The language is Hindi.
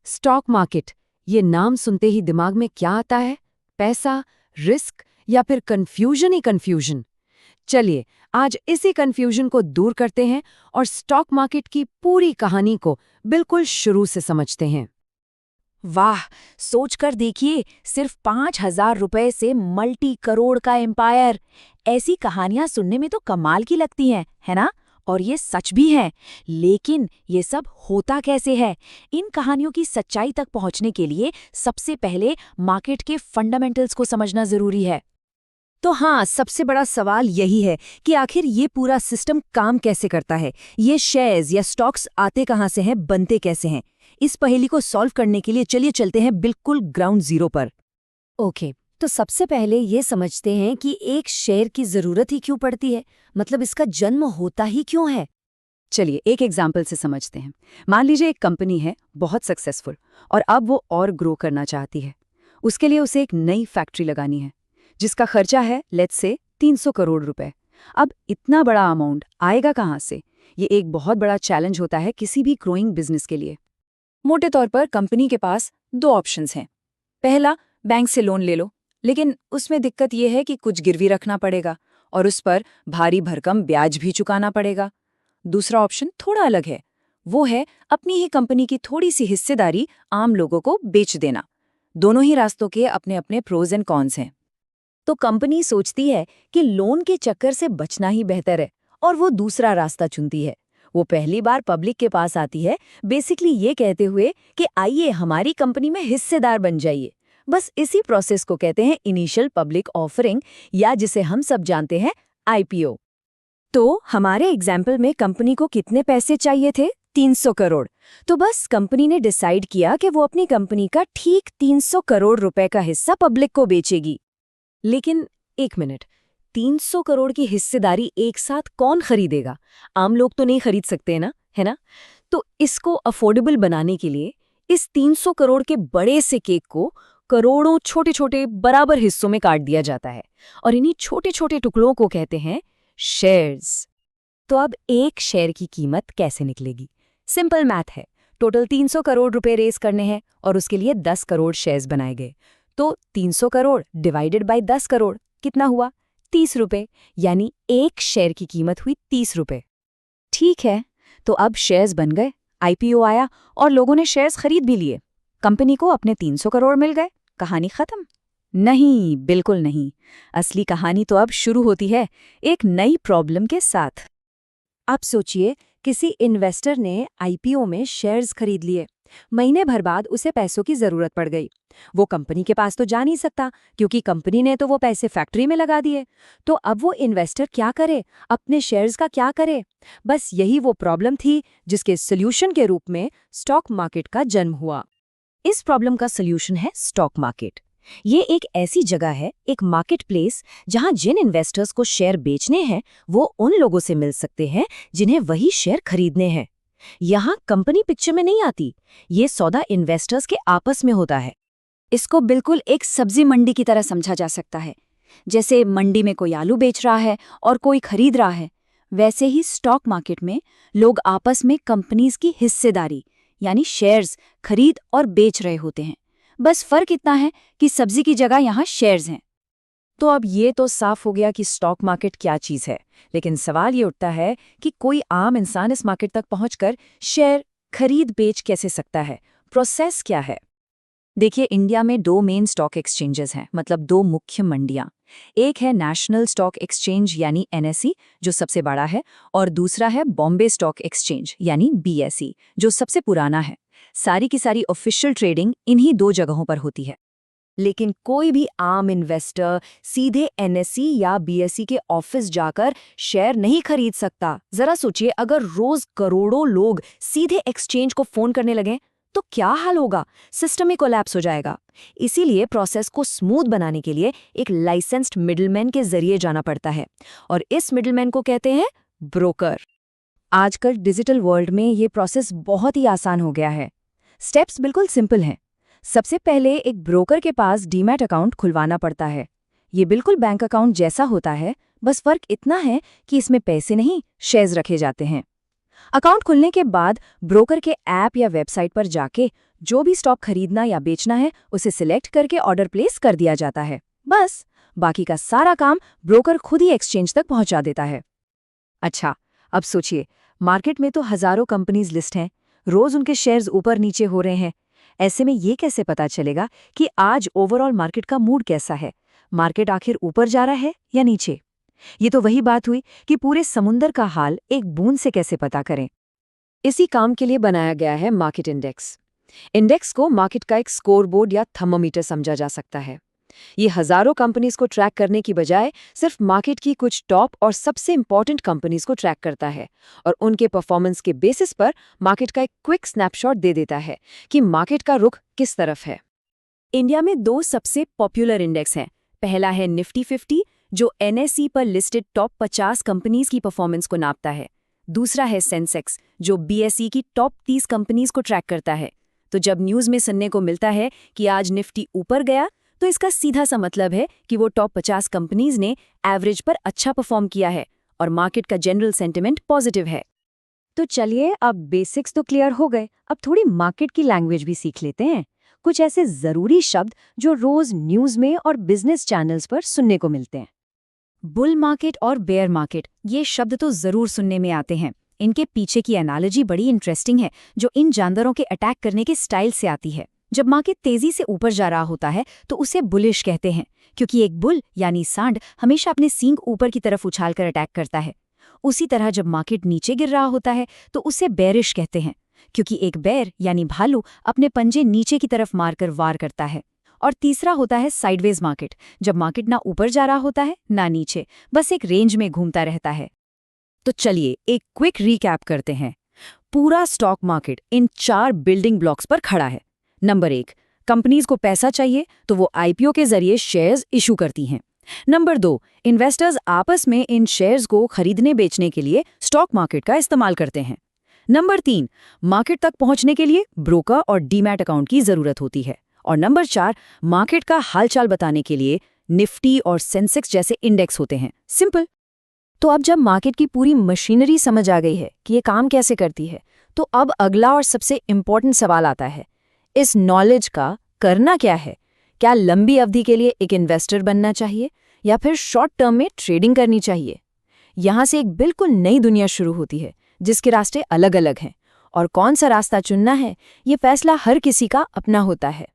स्टॉक मार्केट, ये नाम सुनते ही दिमाग में क्या आता है? पैसा, रिस्क या फिर कंफ्यूजन ही कंफ्यूजन। चलिए, आज इसी कंफ्यूजन को दूर करते हैं और स्टॉक मार्केट की पूरी कहानी को बिल्कुल शुरू से समझते हैं। वाह, सोचकर देखिए, सिर्फ 5,000 रुपए से मल्टी करोड़ का एम्पायर। ऐसी कहानियां सुनने में तो कमाल की लगती हैं, है ना? और ये सच भी है। लेकिन ये सब होता कैसे है? इन कहानियों की सच्चाई तक पहुंचने के लिए सबसे पहले मार्केट के फंडामेंटल्स को समझना जरूरी है। तो हाँ, सबसे बड़ा सवाल यही है कि आखिर ये पूरा सिस्टम काम कैसे करता है। ये शेयर्स या स्टॉक्स आते कहाँ से हैं, बनते कैसे हैं? इस पहेली को सॉल्व करने के लिए चलिए चलते हैं बिल्कुल ग्राउंड जीरो पर। ओके, तो सबसे पहले ये समझते हैं कि एक शेयर की जरूरत ही क्यों पड़ती है, मतलब इसका जन्म होता ही क्यों है। चलिए एक एग्जाम्पल से समझते हैं। मान लीजिए एक कंपनी है, बहुत सक्सेसफुल, और अब वो और ग्रो करना चाहती है। उसके लिए उसे एक नई फैक्ट्री लगानी है, जिसका खर्चा है लेट्स से 300 करोड़ रुपए। अब इतना बड़ा अमाउंट आएगा कहाँ से? ये एक बहुत बड़ा चैलेंज होता है किसी भी ग्रोइंग बिजनेस के लिए। मोटे तौर पर कंपनी के पास दो ऑप्शंस हैं। पहला, बैंक से लोन ले लो, लेकिन उसमें दिक्कत यह है कि कुछ गिरवी रखना पड़ेगा और उस पर भारी भरकम ब्याज भी चुकाना पड़ेगा। दूसरा ऑप्शन थोड़ा अलग है, वो है अपनी ही कंपनी की थोड़ी सी हिस्सेदारी आम लोगों को बेच देना। दोनों ही रास्तों के अपने अपने प्रोज एंड कॉन्स हैं। तो कंपनी सोचती है कि लोन के चक्कर से बचना ही बेहतर है और वो दूसरा रास्ता चुनती है। वो पहली बार पब्लिक के पास आती है, बेसिकली ये कहते हुए कि आइए हमारी कंपनी में हिस्सेदार बन जाइए। बस इसी प्रोसेस को कहते हैं इनिशियल पब्लिक ऑफरिंग, या जिसे हम सब जानते हैं आईपीओ। तो हमारे एग्जाम्पल में कंपनी को कितने पैसे चाहिए थे? 300 करोड़। तो बस कंपनी ने डिसाइड किया कि वो अपनी कंपनी का ठीक 300 करोड़ रुपए का हिस्सा पब्लिक को बेचेगी। लेकिन एक मिनट, 300 करोड़ की हिस्सेदारी एक साथ कौन खरीदेगा? आम लोग तो नहीं खरीद सकते ना, है ना? तो इसको अफोर्डेबल बनाने के लिए इस 300 करोड़ के बड़े से केक को करोड़ों छोटे छोटे बराबर हिस्सों में काट दिया जाता है और इन्हीं छोटे छोटे टुकड़ों को कहते हैं शेयर्स। तो अब एक शेयर की कीमत कैसे निकलेगी? सिंपल मैथ है। टोटल 300 करोड़ रुपए रेस करने हैं और उसके लिए 10 करोड़ शेयर्स बनाए गए। तो 300 करोड़ डिवाइडेड बाय 10 करोड़ कितना हुआ? 30 रुपए। यानी एक शेयर की कीमत हुई 30 रुपए। ठीक है, तो अब शेयर्स बन गए, आईपीओ आया और लोगों ने शेयर्स खरीद भी लिए। कंपनी को अपने 300 करोड़ मिल गए, कहानी खत्म? नहीं, बिल्कुल नहीं। असली कहानी तो अब शुरू होती है, एक नई प्रॉब्लम के साथ। आप सोचिए, किसी इन्वेस्टर ने आईपीओ में शेयर्स खरीद लिए। महीने भर बाद उसे पैसों की जरूरत पड़ गई। वो कंपनी के पास तो जा नहीं सकता, क्योंकि कंपनी ने तो वो पैसे फैक्ट्री में लगा दिए। तो अब वो इन्वेस्टर क्या करे? अपने शेयर्स का क्या करे? बस यही वो प्रॉब्लम थी जिसके सोल्यूशन के रूप में स्टॉक मार्केट का जन्म हुआ। इस प्रॉब्लम का सोल्यूशन है स्टॉक मार्केट। ये एक ऐसी जगह है, एक मार्केट प्लेस, जहां जिन इन्वेस्टर्स को शेयर बेचने हैं वो उन लोगों से मिल सकते हैं जिन्हें वही शेयर खरीदने हैं। यहाँ कंपनी पिक्चर में नहीं आती, ये सौदा इन्वेस्टर्स के आपस में होता है। इसको बिल्कुल एक सब्जी मंडी की तरह समझा जा सकता है। जैसे मंडी में कोई आलू बेच रहा है और कोई खरीद रहा है, वैसे ही स्टॉक मार्केट में लोग आपस में कंपनीज की हिस्सेदारी यानी शेयर्स खरीद और बेच रहे होते हैं। बस फर्क इतना है कि सब्जी की जगह यहाँ शेयर्स हैं। तो अब ये तो साफ हो गया कि स्टॉक मार्केट क्या चीज़ है, लेकिन सवाल ये उठता है कि कोई आम इंसान इस मार्केट तक पहुंचकर शेयर खरीद बेच कैसे सकता है? प्रोसेस क्या है? देखिए, इंडिया में दो मेन स्टॉक एक्सचेंजेस हैं, मतलब दो मुख्य मंडियां। एक है नेशनल स्टॉक एक्सचेंज यानी एनएसई, जो सबसे बड़ा है, और दूसरा है बॉम्बे स्टॉक एक्सचेंज यानी बीएसई, जो सबसे पुराना है। सारी की सारी ऑफिशियल ट्रेडिंग इन्हीं दो जगहों पर होती है। लेकिन कोई भी आम इन्वेस्टर सीधे एनएसई या बीएसई के ऑफिस जाकर शेयर नहीं खरीद सकता। जरा सोचिए, अगर रोज करोड़ों लोग सीधे एक्सचेंज को फोन करने लगें तो क्या हाल होगा? सिस्टम ही कोलैप्स हो जाएगा। इसीलिए प्रोसेस को स्मूथ बनाने के लिए एक लाइसेंस्ड मिडलमैन के जरिए जाना पड़ता है, और इस मिडलमैन को कहते हैं ब्रोकर। आजकल डिजिटल वर्ल्ड में ये प्रोसेस बहुत ही आसान हो गया है। स्टेप्स बिल्कुल सिंपल हैं। सबसे पहले एक ब्रोकर के पास डीमैट अकाउंट खुलवाना पड़ता है। ये बिल्कुल बैंक अकाउंट जैसा होता है, बस फर्क इतना है कि इसमें पैसे नहीं, शेयर्स रखे जाते हैं। अकाउंट खुलने के बाद ब्रोकर के ऐप या वेबसाइट पर जाके जो भी स्टॉक खरीदना या बेचना है उसे सिलेक्ट करके ऑर्डर प्लेस कर दिया जाता है। बस बाकी का सारा काम ब्रोकर खुद ही एक्सचेंज तक पहुंचा देता है। अच्छा, अब सोचिए, मार्केट में तो हजारों कंपनीज लिस्ट हैं, रोज उनके शेयर्स ऊपर नीचे हो रहे हैं। ऐसे में ये कैसे पता चलेगा कि आज ओवरऑल मार्केट का मूड कैसा है? मार्केट आखिर ऊपर जा रहा है या नीचे? ये तो वही बात हुई कि पूरे समुंदर का हाल एक बूंद से कैसे पता करें। इसी काम के लिए बनाया गया है मार्केट इंडेक्स। इंडेक्स को मार्केट का एक स्कोरबोर्ड या थर्मोमीटर समझा जा सकता है। ये हजारों कंपनीज को ट्रैक करने की बजाय सिर्फ मार्केट की कुछ टॉप और सबसे इंपॉर्टेंट कंपनीज को ट्रैक करता है और उनके परफॉर्मेंस के बेसिस पर मार्केट का एक क्विक स्नैपशॉट दे देता है कि मार्केट का रुख किस तरफ है। इंडिया में 2 सबसे पॉपुलर इंडेक्स हैं। पहला है निफ्टी 50, जो NSE पर लिस्टेड टॉप 50 कंपनीज की परफॉर्मेंस को नापता है। दूसरा है सेंसेक्स, जो BSE की टॉप 30 कंपनीज को ट्रैक करता है। तो जब न्यूज़ में सुनने को मिलता है कि आज निफ्टी ऊपर गया, तो इसका सीधा सा मतलब है कि वो टॉप 50 कंपनीज ने एवरेज पर अच्छा परफॉर्म किया है और मार्केट का जनरल सेंटिमेंट पॉजिटिव है। तो चलिए, अब बेसिक्स तो क्लियर हो गए, अब थोड़ी मार्केट की लैंग्वेज भी सीख लेते हैं। कुछ ऐसे जरूरी शब्द जो रोज न्यूज़ में और बिजनेस चैनल्स पर सुनने को मिलते हैं। बुल मार्केट और बेयर मार्केट, ये शब्द तो जरूर सुनने में आते हैं। इनके पीछे की एनालॉजी बड़ी इंटरेस्टिंग है, जो इन जानवरों के अटैक करने के स्टाइल से आती है। जब मार्केट तेजी से ऊपर जा रहा होता है तो उसे बुलिश कहते हैं, क्योंकि एक बुल यानी सांड हमेशा अपने सींग ऊपर की तरफ उछालकर अटैक करता है। उसी तरह जब मार्केट नीचे गिर रहा होता है तो उसे बेरिश कहते हैं, क्योंकि एक बेर यानी भालू अपने पंजे नीचे की तरफ मारकर वार करता है। और तीसरा होता है साइडवेज मार्केट, जब मार्केट ना ऊपर जा रहा होता है ना नीचे, बस एक रेंज में घूमता रहता है। तो चलिए एक क्विक रीकैप करते हैं। पूरा stock market in 4 building blocks पर खड़ा है। नंबर 1, कंपनीज को पैसा चाहिए तो वो IPO के जरिए शेयर्स इशू करती हैं। नंबर 2, इन्वेस्टर्स आपस में इन शेयर्स को खरीदने बेचने के लिए स्टॉक मार्केट का इस्तेमाल करते हैं। नंबर 3, मार्केट तक पहुंचने के लिए ब्रोकर और डीमैट अकाउंट की जरूरत होती है। और नंबर 4, मार्केट का हालचाल बताने के लिए निफ्टी और सेंसेक्स जैसे इंडेक्स होते हैं। सिंपल। तो अब जब मार्केट की पूरी मशीनरी समझ आ गई है कि ये काम कैसे करती है, तो अब अगला और सबसे इम्पोर्टेंट सवाल आता है, इस नॉलेज का करना क्या है? क्या लंबी अवधि के लिए एक इन्वेस्टर बनना चाहिए या फिर शॉर्ट टर्म में ट्रेडिंग करनी चाहिए? यहाँ से एक बिल्कुल नई दुनिया शुरू होती है, जिसके रास्ते अलग अलग हैं, और कौन सा रास्ता चुनना है, ये फैसला हर किसी का अपना होता है।